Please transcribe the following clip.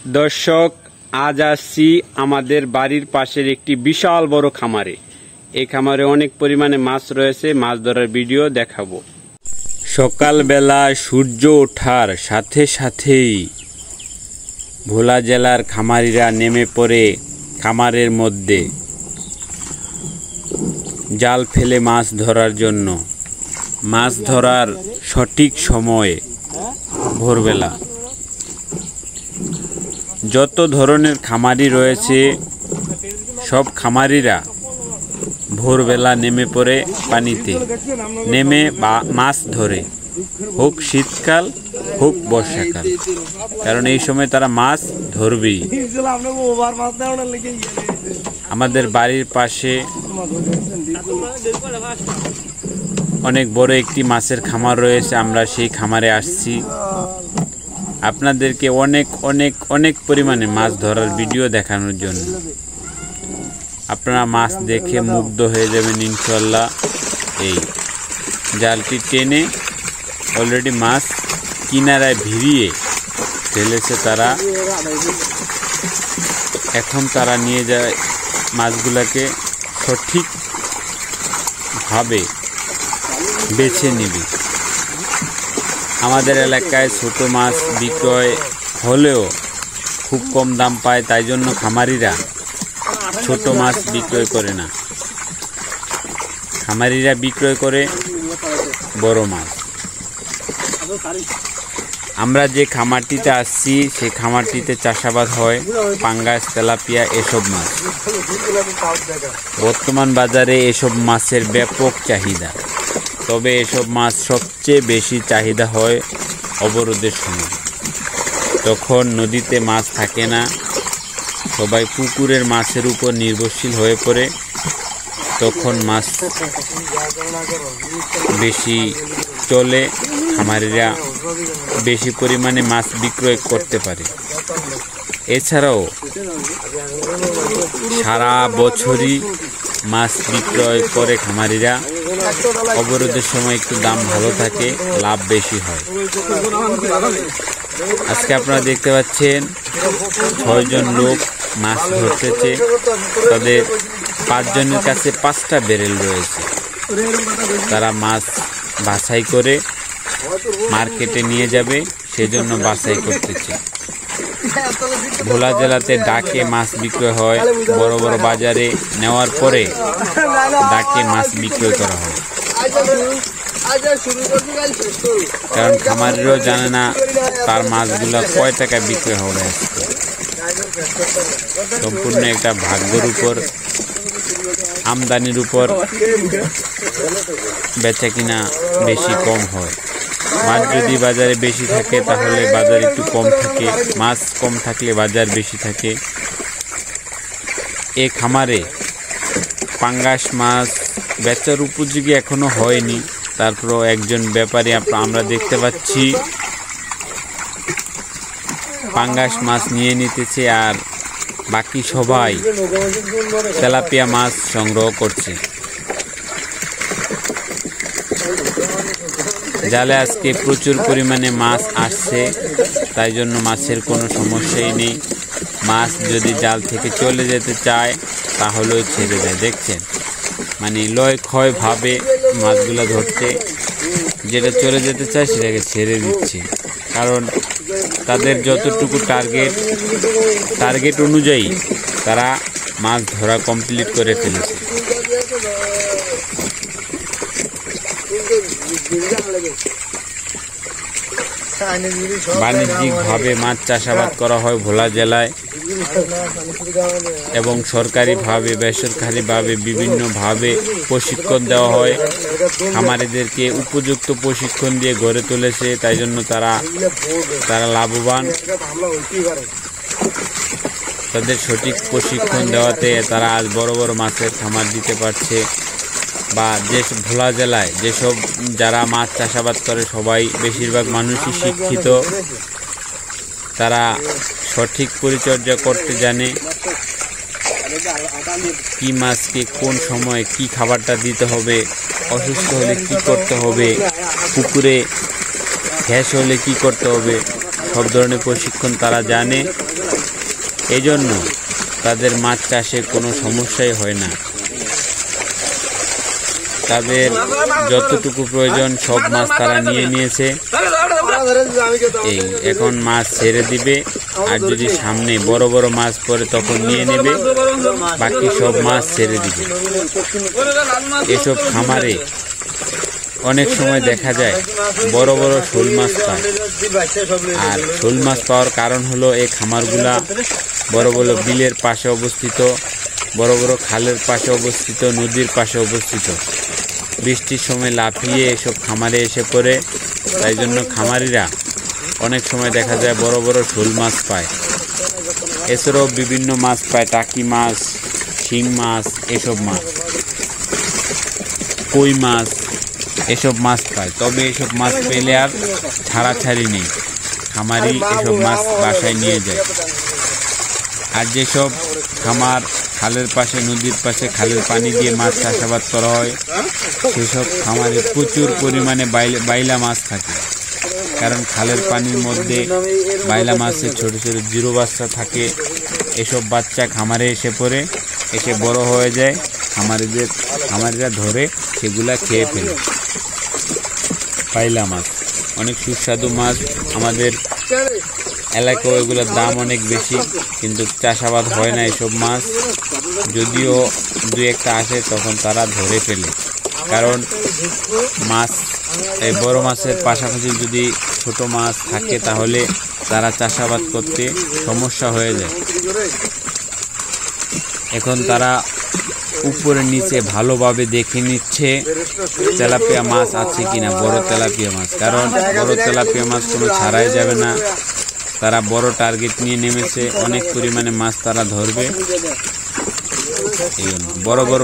দর্শক, আজ আসছি আমাদের বাড়ির পাশের একটি বিশাল বড় খামারে। এই খামারে অনেক পরিমাণে মাছ রয়েছে, মাছ ধরার ভিডিও দেখাবো। সকালবেলা সূর্য ওঠার সাথে সাথেই ভোলা জেলার খামারিরা নেমে পড়ে খামারের মধ্যে জাল ফেলে মাছ ধরার জন্য। মাছ ধরার সঠিক সময়ে ভোরবেলা যত ধরনের খামারি রয়েছে সব খামারিরা ভোরবেলা নেমে পড়ে পানিতে নেমে মাছ ধরে, হোক শীতকাল হোক বর্ষাকাল, কারণ এই সময় তারা মাছ ধরবেই। আমাদের বাড়ির পাশে অনেক বড় একটি মাছের খামার রয়েছে, আমরা সেই খামারে আসছি আপনাদেরকে অনেক অনেক অনেক পরিমাণে মাছ ধরার ভিডিও দেখানোর জন্য। আপনারা মাছ দেখে মুগ্ধ হয়ে যাবেন ইনশাল্লাহ। এই জালটি টেনে অলরেডি মাছ কিনারায় ভিড়িয়ে ফেলেছে তারা। এখন তারা নিয়ে যায় মাছগুলোকে সঠিকভাবে বেছে নিবে। আমাদের এলাকায় ছোট মাছ বিক্রয় হলেও খুব কম দাম পায়, তাই জন্য খামারিরা ছোট মাছ বিক্রয় করে না, খামারিরা বিক্রয় করে বড় মাছ। আমরা যে খামারটিতে আসছি সেই খামারটিতে চাষাবাদ হয় পাঙ্গাস, তেলাপিয়া এসব মাছ। বর্তমান বাজারে এসব মাছের ব্যাপক চাহিদা, তবে এসব মাছ সবচেয়ে বেশি চাহিদা হয় অবরোধের সময়। তখন নদীতে মাছ থাকে না, সবাই পুকুরের মাছের উপর নির্ভরশীল হয়ে পড়ে, তখন মাছ বেশি চলে, খামারিরা বেশি পরিমাণে মাছ বিক্রয় করতে পারে। এছাড়াও সারা বছরই মাছ বিক্রয় করে খামারিরা। অবরোধের সময় একটু দাম ভালো থাকে, লাভ বেশি হয়। আজকে আপনারা দেখতে পাচ্ছেন 6 জন লোক মাছ ধরতেছে, তাদের 5 জনের কাছে 5টা বেরেল রয়েছে। তারা মাছ বাছাই করে মার্কেটে নিয়ে যাবে, সেজন্য বাছাই করতেছে। ভোলা জেলাতে ডাকে মাছ বিক্রয় হয়, বড় বড় বাজারে নেওয়ার পরে ডাকে মাছ বিক্রয় করা হয়, কারণ খামারিরাও জানে না তার মাছগুলা কয় টাকা বিক্রয় হবে। সম্পূর্ণ একটা ভাগ্যের উপর, আমদানির উপর বেচা কিনা বেশি কম হয়। মাছ যদি বাজারে বেশি থাকে তাহলে বাজার একটু কম থাকে, মাছ কম থাকলে বাজার বেশি থাকে। এ খামারে পাঙ্গাস মাছ বেচার উপযোগী এখনো হয়নি, তারপরও একজন ব্যাপারী আমরা দেখতে পাচ্ছি পাঙ্গাস মাছ নিয়ে নিতেছে, আর বাকি সবাই তেলাপিয়া মাছ সংগ্রহ করছে। জালে আজকে প্রচুর পরিমাণে মাছ আসছে, তাই জন্য মাছের কোনো সমস্যাই নেই। মাছ যদি জাল থেকে চলে যেতে চায় তাহলেও ছেড়ে দেয়। দেখছেন, মানে লয় ক্ষয় ভাবে মাছগুলো ধরতে, যেটা চলে যেতে চায় সেটাকে ছেড়ে দিচ্ছে, কারণ তাদের যতটুকু টার্গেট অনুযায়ী তারা মাছ ধরা কমপ্লিট করে ফেলেছে। বাণিজ্যিকভাবে মাছ চাষাবাদ করা হয় ভোলা জেলায়, এবং সরকারিভাবে বেসরকারিভাবে বিভিন্নভাবে প্রশিক্ষণ দেওয়া হয়। খামারিদেরকে উপযুক্ত প্রশিক্ষণ দিয়ে গড়ে তুলেছে, তাই জন্য তারা লাভবান। তাদের সঠিক প্রশিক্ষণ দেওয়াতে তারা আজ বড় বড় মাছের খামার দিতে পারছে। বা ভোলা জেলায় যেসব যারা মাছ চাষাবাদ করে সবাই বেশিরভাগ মানুষই শিক্ষিত, তারা সঠিক পরিচর্যা করতে জানে, কি মাছকে কোন সময় কি খাবারটা দিতে হবে, অসুস্থ হলে কি করতে হবে, পুকুরে গ্যাস হলে কি করতে হবে, সব ধরনের প্রশিক্ষণ তারা জানে, এই জন্য তাদের মাছ চাষে কোনো সমস্যাই হয় না। তাদের যতটুকু প্রয়োজন সব মাছ তারা নিয়ে নিয়েছে। এই এখন মাছ ছেড়ে দিবে, আর যদি সামনে বড় বড় মাছ পড়ে তখন নিয়ে নেবে, বাকি সব মাছ ছেড়ে দিবে। এসব খামারে অনেক সময় দেখা যায় বড় বড় শোল মাছ পায়, আর শোল মাছ পাওয়ার কারণ হলো এই খামারগুলা বড় বড় বিলের পাশে অবস্থিত, বড় বড় খালের পাশে অবস্থিত, নদীর পাশে অবস্থিত। বৃষ্টির সময় লাফিয়ে এসব খামারে এসে পড়ে, তাই জন্য খামারিরা অনেক সময় দেখা যায় বড় বড় শোল মাছ পায়। এছাড়াও বিভিন্ন মাছ পায়, টাকি মাছ, শিং মাছ, এসব মাছ, কই মাছ, এসব মাছ পায়। তবে এসব মাছ পেলে আর ছাড়াছাড়ি নেই, খামারি এসব মাছ বাসায় নিয়ে যায়। আর যেসব খামার খালের পাশে, নদীর পাশে খালের পানি দিয়ে মাছ চাষাবাদ করা হয়, সেসব খামারে প্রচুর পরিমাণে বাইলা মাছ থাকে। কারণ খালের পানির মধ্যে বাইলা মাছের ছোট ছোট জিরো বাচ্চা থাকে। এসব বাচ্চা খামারে এসে পড়ে, এসে বড় হয়ে যায়, খামারিরা ধরে সেগুলা খেয়ে ফেলে। বাইলা মাছ অনেক সুস্বাদু মাছ। আমাদের এলাকায় এগুলোর দাম অনেক বেশি, কিন্তু চাষাবাদ হয় না এসব মাছ। যদিও দুই একটা আসে তখন তারা ধরে ফেলে, কারণ মাছ এই বড় মাছের পাশাপাশি যদি ছোট মাছ থাকে তাহলে তারা চাষাবাদ করতে সমস্যা হয়ে যায়। এখন তারা উপরে নিচে ভালোভাবে দেখে নিচ্ছে তেলাপিয়া মাছ আছে কিনা, বড় তেলাপিয়া মাছ। কারণ বড় তেলাপিয়া মাছ কোনো ছাড়াই যাবে না, তারা বড় টার্গেট নিয়ে নেমেছে, অনেক পরিমাণে মাছ তারা ধরবে। এই জন্য বড় বড়